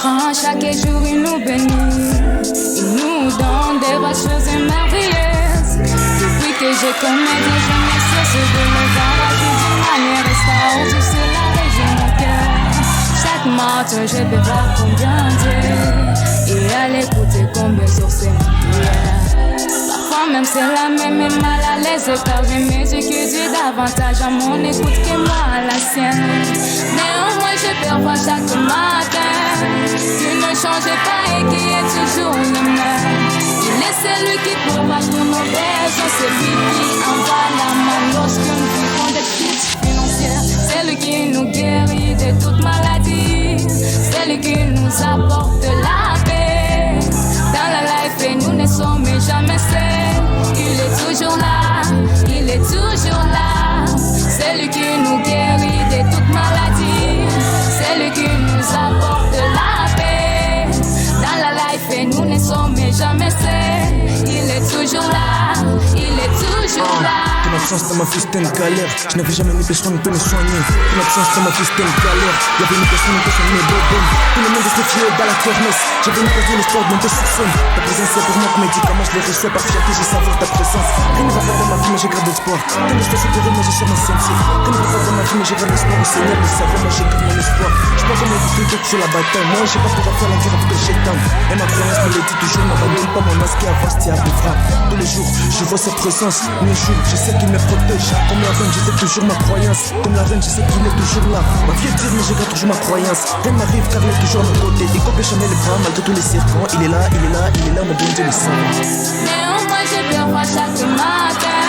prend chaque jour, il nous bénit. Il nous donne des vraies choses merveilleuses. Depuis que j'ai commis des jamais cessé de me voir d'une manière extraordinaire. Cela régit mon cœur. Chaque matin, je peux voir combien Dieu et à l'écouter combien sur ses prières. Parfois même c'est la même et mal à l'aise car j'ai mes yeux que Dieu davantage à mon écoute que moi à la sienne. Néanmoins je perçois chaque matin tu ne changes pas et qui est toujours le même. Il est celui qui pourvoit tous nos besoins, c'est lui qui envoie la main lorsque nous vivons des crises financières. C'est lui qui nous guérit de toute maladie, c'est lui qui nous apporte la paix dans la life et nous ne sommes jamais seuls. Il est toujours là, il est toujours là. C'est lui qui nous guérit de toute maladie, c'est lui qui nous apporte la paix dans la life et nous ne sommes jamais seuls. Il est toujours là, il est toujours là. Ton absence dans ma vie c'était une galère. Je n'avais jamais mis personne pour me soigner. Ton absence dans ma vie c'était une galère. Y'avait une personne qui soignait mes bobons. Tout le monde était fier dans la kermesse. J'avais une personne l'espoir de monter sur scène. Ta présence c'est pour moi que médicament je les reçois par fierté, j'ai saveur ta présence. Rien ne va pas dans ma vie mais j'ai grave d'espoir. Quand je fais supérieur moi j'ai sur ma scène. Quand ne va pas dans ma vie mais j'ai grave d'espoir. Au Seigneur le savait moi j'ai grave mon espoir. Je pense qu'on m'a dit tout sur la bataille. Moi j'ai pas pouvoir faire la guerre avec le chétan. Et ma croyance me le dit toujours. N'abandonne pas mon masque et avance t'y arriveras. Tous les jours je vois sa présence. Mes jours je sais qu'il me protège. Comme la reine, je sais toujours ma croyance. Comme la reine, je sais qu'il est toujours là. Ma vie est dure, mais je garde toujours ma croyance. Rien m'arrive car il est toujours à mon côté. Et quand jamais le bras, malgré tous les serpents, il est là, il est là, il est là, me donne Dieu le sang. Néanmoins, je perçois chaque matin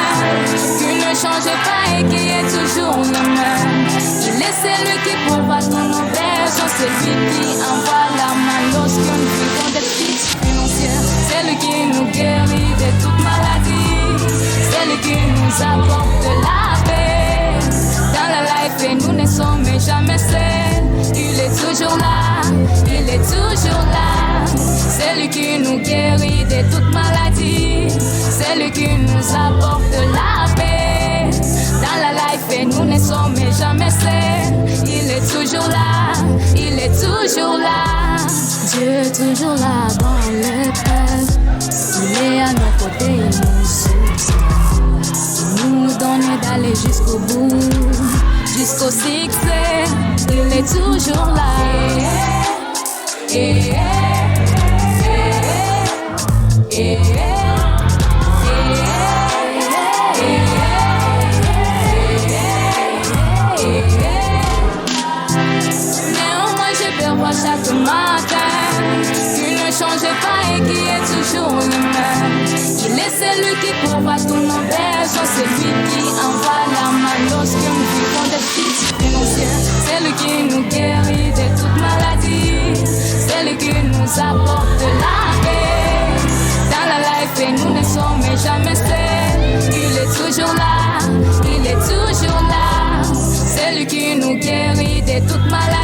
qui ne change pas et qui est toujours le même. Il est celui qui pourvoit tous nos besoins. C'est lui qui envoie la main lorsque nous vivons des crises financières. C'est lui qui nous guérit de toute maladie. C'est lui qui nous apporte la paix dans la life et nous ne sommes jamais seuls. Il est toujours là, il est toujours là. C'est lui qui nous guérit de toute maladie. C'est lui qui nous apporte la paix dans la life et nous ne sommes jamais seuls. Il est toujours là, il est toujours là. Dieu est toujours là dans l'épreuve. Il est à nos côtés, il nous soutient. Il nous donne d'aller jusqu'au bout, jusqu'au succès. Il est toujours là. Néanmoins je perçois chaque matin qui ne change pas et qui est toujours le même. Il est celui qui pourvoit tous nos besoins. C'est lui qui envoie la main lorsque nous vivons des crises financières. C'est lui qui nous guérit de toute maladie. C'est lui qui nous apporte la paix dans la life et nous ne sommes jamais seuls. Il est toujours là, il est toujours là. C'est lui qui nous guérit de toute maladie.